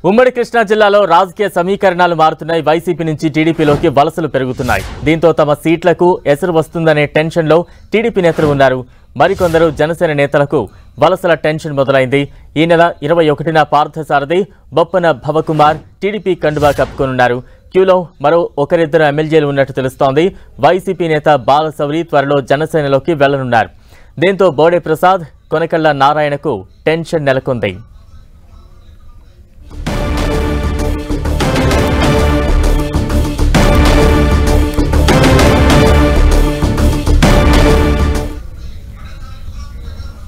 ఉమ్మడి కృష్ణా జిల్లాలో రాజకీయ సమీకరణాలు మారుతున్నాయి. వైసీపీ నుంచి టీడీపీలోకి వలసలు పెరుగుతున్నాయి. దీంతో తమ సీట్లకు ఎసరు వస్తుందనే టెన్షన్లో టీడీపీ నేతలు ఉన్నారు. మరికొందరు జనసేన నేతలకు వలసల టెన్షన్ మొదలైంది. ఈ నెల 21న పార్థసారథి, బొప్పన భవకుమార్ టీడీపీ కండువా కప్పుకోనున్నారు. క్యూలో మరో ఒకరిద్దరు ఎమ్మెల్యేలు ఉన్నట్టు తెలుస్తోంది. వైసీపీ నేత బాలశౌరి త్వరలో జనసేనలోకి వెళ్లనున్నారు. దీంతో బోడే ప్రసాద్, కొనకళ్ళ నారాయణకు టెన్షన్ నెలకొంది.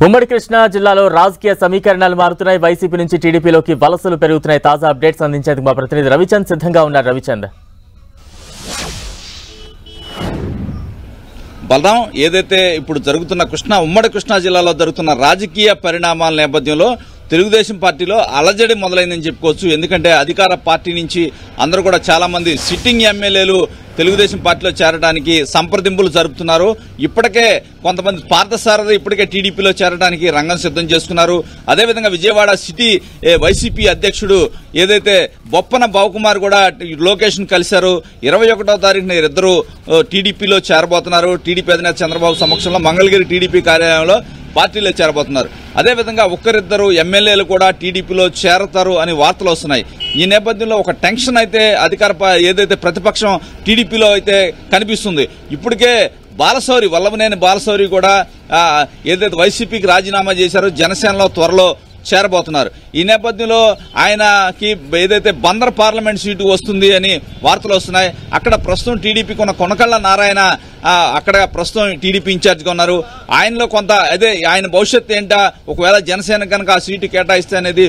ఉమ్మడి కృష్ణా జిల్లాలో రాజకీయ సమీకరణాలు మారుతున్నాయి. వైసీపీ నుంచి టీడీపీలోకి వలసలు పెరుగుతున్నాయి. తాజా అప్డేట్స్ అందించేందుకు మా ప్రతినిధి రవిచంద్ సిద్ధంగా ఉన్నారు. రవిచంద్, బలరాం, ఏదైతే ఇప్పుడు జరుగుతున్న ఉమ్మడి కృష్ణా జిల్లాలో జరుగుతున్న రాజకీయ పరిణామాల నేపథ్యంలో తెలుగుదేశం పార్టీలో అలజడి మొదలైందని చెప్పుకోవచ్చు. ఎందుకంటే అధికార పార్టీ నుంచి అందరూ కూడా చాలా మంది సిట్టింగ్ ఎమ్మెల్యేలు తెలుగుదేశం పార్టీలో చేరడానికి సంప్రదింపులు జరుపుతున్నారు. ఇప్పటికే కొంతమంది పార్థసారథి ఇప్పటికే టీడీపీలో చేరడానికి రంగం సిద్ధం చేసుకున్నారు. అదేవిధంగా విజయవాడ సిటీ వైసీపీ అధ్యక్షుడు ఏదైతే బొప్పన భవకుమార్ కూడా లొకేషన్ కలిశారు. 21వ తారీఖున ఇద్దరు టీడీపీలో చేరబోతున్నారు. టీడీపీ అధినేత చంద్రబాబు సమక్షంలో మంగళగిరి టీడీపీ కార్యాలయంలో పార్టీలో చేరబోతున్నారు. అదేవిధంగా ఒక్కరిద్దరు ఎమ్మెల్యేలు కూడా టీడీపీలో చేరతారు అని వార్తలు వస్తున్నాయి. ఈ నేపథ్యంలో ఒక టెన్షన్ అయితే ఏదైతే ప్రతిపక్షం టీడీపీలో అయితే కనిపిస్తుంది. ఇప్పటికే వల్లభనేని బాలశౌరి కూడా ఏదైతే వైసీపీకి రాజీనామా చేశారో జనసేనలో త్వరలో చేరబోతున్నారు. ఈ నేపథ్యంలో ఆయనకి ఏదైతే బందర్ పార్లమెంట్ సీటు వస్తుంది అని వార్తలు వస్తున్నాయి. అక్కడ ప్రస్తుతం టీడీపీకి ఉన్న కొనకళ్ళ నారాయణ అక్కడ ప్రస్తుతం టీడీపీ ఇన్ఛార్జిగా ఉన్నారు. ఆయనలో కొంత ఆయన భవిష్యత్తు ఏంటా, ఒకవేళ జనసేన కనుక ఆ సీటు కేటాయిస్తే అనేది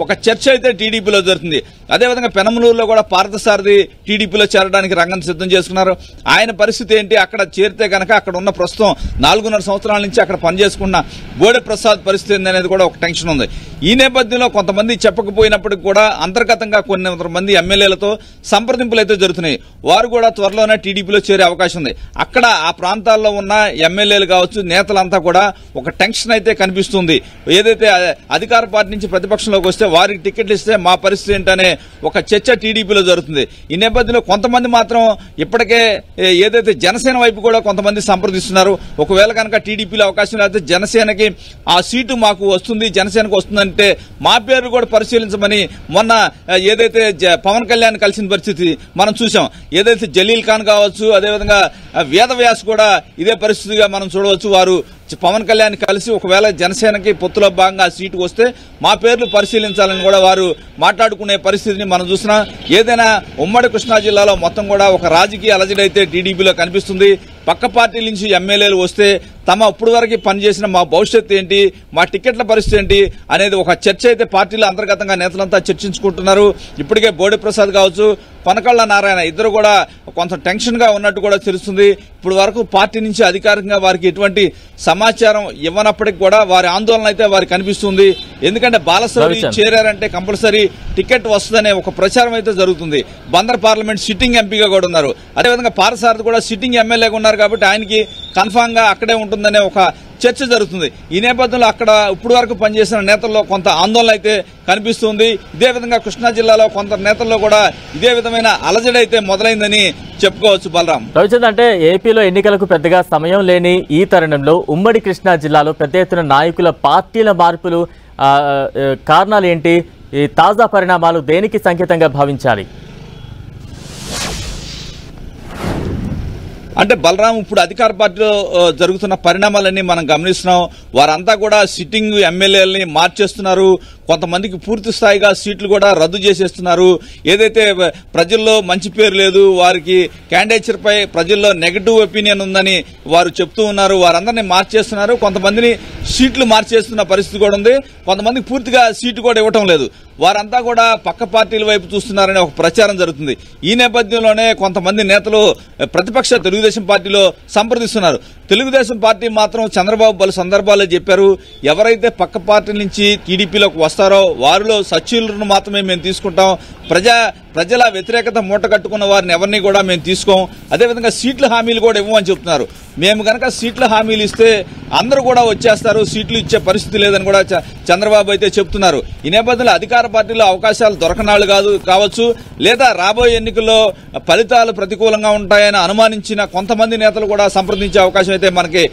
ఒక చర్చ అయితే టీడీపీలో జరుగుతుంది. అదేవిధంగా పెనమలూరులో కూడా పార్థసారథి టీడీపీలో చేరడానికి రంగం సిద్ధం చేసుకున్నారు. ఆయన పరిస్థితి ఏంటి, అక్కడ చేరితే కనుక అక్కడ ఉన్న ప్రస్తుతం 4.5 సంవత్సరాల నుంచి అక్కడ పనిచేసుకున్న బోడే ప్రసాద్ పరిస్థితి ఏంది అనేది కూడా ఒక టెన్షన్ ఉంది. ఈ నేపథ్యంలో కొంతమంది చెప్పకపోయినప్పటికీ కూడా అంతర్గతంగా కొన్ని మంది ఎమ్మెల్యేలతో సంప్రదింపులు అయితే జరుగుతున్నాయి. వారు కూడా త్వరలోనే టీడీపీలో చేరే అవకాశం ఉంది. అక్కడ ఆ ప్రాంతాల్లో ఉన్న ఎమ్మెల్యేలు కావచ్చు, నేతలంతా కూడా ఒక టెన్షన్ అయితే కనిపిస్తుంది. ఏదైతే అధికార పార్టీ నుంచి ప్రతిపక్షంలోకి వస్తే వారికి టికెట్లు ఇస్తే మా పరిస్థితి ఏంటనే ఒక చర్చ టీడీపీలో జరుగుతుంది. ఈ నేపథ్యంలో కొంతమంది మాత్రం ఇప్పటికే ఏదైతే జనసేన వైపు కూడా కొంతమంది సంప్రదిస్తున్నారు. ఒకవేళ కనుక టీడీపీలో అవకాశం లేకపోతే జనసేనకి ఆ సీటు మాకు వస్తుంది, జనసేనకు వస్తుందంటే మా పేరు కూడా పరిశీలించమని మొన్న ఏదైతే పవన్ కళ్యాణ్ కలిసిన పరిస్థితి మనం చూసాం. ఏదైతే జలీల్ ఖాన్ కావచ్చు, అదేవిధంగా వేదవ్యాస్ కూడా ఇదే పరిస్థితిగా మనం చూడవచ్చు. వారు పవన్ కళ్యాణ్ కలిసి ఒకవేళ జనసేనకి పొత్తులో భాగంగా ఆ సీటు వస్తే మా పేర్లు పరిశీలించాలని కూడా వారు మాట్లాడుకునే పరిస్థితిని మనం చూసినాం. ఏదైనా ఉమ్మడి కృష్ణా జిల్లాలో మొత్తం కూడా ఒక రాజకీయ అలజడి అయితే టీడీపీలో కనిపిస్తుంది. పక్క పార్టీల నుంచి ఎమ్మెల్యేలు వస్తే తమ ఇప్పుడు వరకు పనిచేసిన మా భవిష్యత్తు ఏంటి, మా టికెట్ల పరిస్థితి ఏంటి అనేది ఒక చర్చ అయితే పార్టీలో అంతర్గతంగా నేతలంతా చర్చించుకుంటున్నారు. ఇప్పటికే బోడే ప్రసాద్ కావచ్చు, కొనకళ్ళ నారాయణ ఇద్దరు కూడా కొంత టెన్షన్ గా ఉన్నట్టు కూడా తెలుస్తుంది. ఇప్పుడు వరకు పార్టీ నుంచి అధికారికంగా వారికి ఎటువంటి సమాచారం ఇవ్వనప్పటికీ కూడా వారి ఆందోళన అయితే వారికి కనిపిస్తుంది. ఎందుకంటే బాలశౌరి చేరారంటే కంపల్సరీ టికెట్ వస్తుందనే ఒక ప్రచారం అయితే జరుగుతుంది. బందర్ పార్లమెంట్ సిట్టింగ్ ఎంపీగా కూడా ఉన్నారు. అదేవిధంగా పార్థసారథి కూడా సిట్టింగ్ ఎమ్మెల్యేగా ఉన్నారు కాబట్టి ఆయనకి కన్ఫామ్ గా అక్కడే ఉంటుందనే ఒక చర్చ జరుగుతుంది. ఈ నేపథ్యంలో అక్కడ ఇప్పుడు వరకు పనిచేసిన నేతల్లో కొంత ఆందోళన అయితే కనిపిస్తుంది. ఇదే విధంగా కృష్ణా జిల్లాలో కొంత నేతల్లో కూడా ఇదే విధమైన అలజడి అయితే మొదలైందని చెప్పుకోవచ్చు. బలరాం, రవిచంద్, అంటే ఏపీలో ఎన్నికలకు పెద్దగా సమయం లేని ఈ తరుణంలో ఉమ్మడి కృష్ణా జిల్లాలో పెద్ద ఎత్తున నాయకుల పార్టీల మార్పులు కారణాలు ఏంటి? ఈ తాజా పరిణామాలు దేనికి సంకేతంగా భావించాలి? అంటే బలరాం, ఇప్పుడు అధికార పార్టీలో జరుగుతున్న పరిణామాలన్నీ మనం గమనిస్తున్నాం. వారంతా కూడా సిట్టింగ్ ఎమ్మెల్యేలని మార్చేస్తున్నారు. కొంతమందికి పూర్తి స్థాయిగా సీట్లు కూడా రద్దు చేసేస్తున్నారు. ఏదైతే ప్రజల్లో మంచి పేరు లేదు, వారికి క్యాండిడేచర్ పై ప్రజల్లో నెగటివ్ ఒపీనియన్ ఉందని వారు చెప్తూ ఉన్నారు. వారందరినీ మార్చేస్తున్నారు. కొంతమందిని సీట్లు మార్చేస్తున్న పరిస్థితి కూడా ఉంది. కొంతమందికి పూర్తిగా సీటు కూడా ఇవ్వటం లేదు. వారంతా కూడా పక్క పార్టీల వైపు చూస్తున్నారనే ఒక ప్రచారం జరుగుతుంది. ఈ నేపథ్యంలోనే కొంతమంది నేతలు ప్రతిపక్ష తెలుగుదేశం పార్టీలో సంప్రదిస్తున్నారు. తెలుగుదేశం పార్టీ మాత్రం చంద్రబాబు పలు సందర్భాల్లో చెప్పారు, ఎవరైతే పక్క పార్టీ నుంచి టీడీపీలోకి వస్తారో వారిలో సచివులను మాత్రమే మేము తీసుకుంటాం, ప్రజల వ్యతిరేకత మూట కట్టుకున్న వారిని ఎవరిని కూడా మేము తీసుకోం, అదేవిధంగా సీట్ల హామీలు కూడా ఇవ్వమని చెప్తున్నారు. మేము కనుక సీట్ల హామీలు ఇస్తే అందరూ కూడా వచ్చేస్తారు, సీట్లు ఇచ్చే పరిస్థితి లేదని కూడా చంద్రబాబు అయితే చెప్తున్నారు. ఈ నేపథ్యంలో అధికార పార్టీలో అవకాశాలు దొరకనాళ్ళు కావచ్చు, లేదా రాబోయే ఎన్నికల్లో ఫలితాలు ప్రతికూలంగా ఉంటాయని అనుమానించిన కొంతమంది నేతలు కూడా సంప్రదించే అవకాశం అయితే మనకి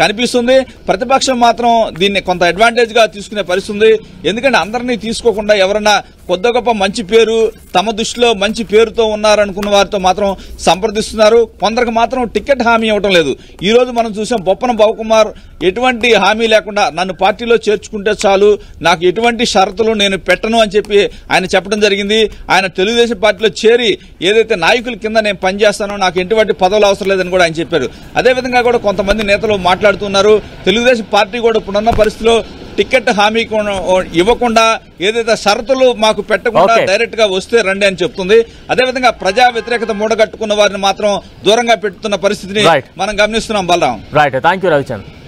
కనిపిస్తుంది. ప్రతిపక్షం మాత్రం దీన్ని కొంత అడ్వాంటేజ్ గా తీసుకునే పరిస్థితి ఉంది. ఎందుకంటే అందరినీ తీసుకోకుండా ఎవరన్నా కొద్ది గొప్ప మంచి పేరు, తమ దృష్టిలో మంచి పేరుతో ఉన్నారనుకున్న వారితో మాత్రం సంప్రదిస్తున్నారు. కొందరికి మాత్రం టికెట్ హామీ ఇవ్వడం లేదు. ఈ రోజు మనం చూసాం బొప్పన బాబుకుమార్ ఎటువంటి హామీ లేకుండా నన్ను పార్టీలో చేర్చుకుంటే చాలు, నాకు ఎటువంటి షరతులు నేను పెట్టను అని చెప్పి ఆయన చెప్పడం జరిగింది. ఆయన తెలుగుదేశం పార్టీలో చేరి ఏదైతే నాయకుల కింద నేను పనిచేస్తానో నాకు ఎటువంటి పదవులు అవసరం లేదని కూడా ఆయన చెప్పారు. అదేవిధంగా కూడా కొంతమంది నేతలు మాట్లాడుతున్నారు, తెలుగుదేశం పార్టీ కూడా ఇప్పుడున్న పరిస్థితిలో టికెట్ హామీ ఇవ్వకుండా ఏదైతే షరతులు మాకు పెట్టకుండా డైరెక్ట్ గా వస్తే రండి అని చెప్తుంది. అదేవిధంగా ప్రజా వ్యతిరేకత మూడగట్టుకున్న వారిని మాత్రం దూరంగా పెట్టుతున్న పరిస్థితిని మనం గమనిస్తున్నాం. Balaram. Right, thank you Ravichandra.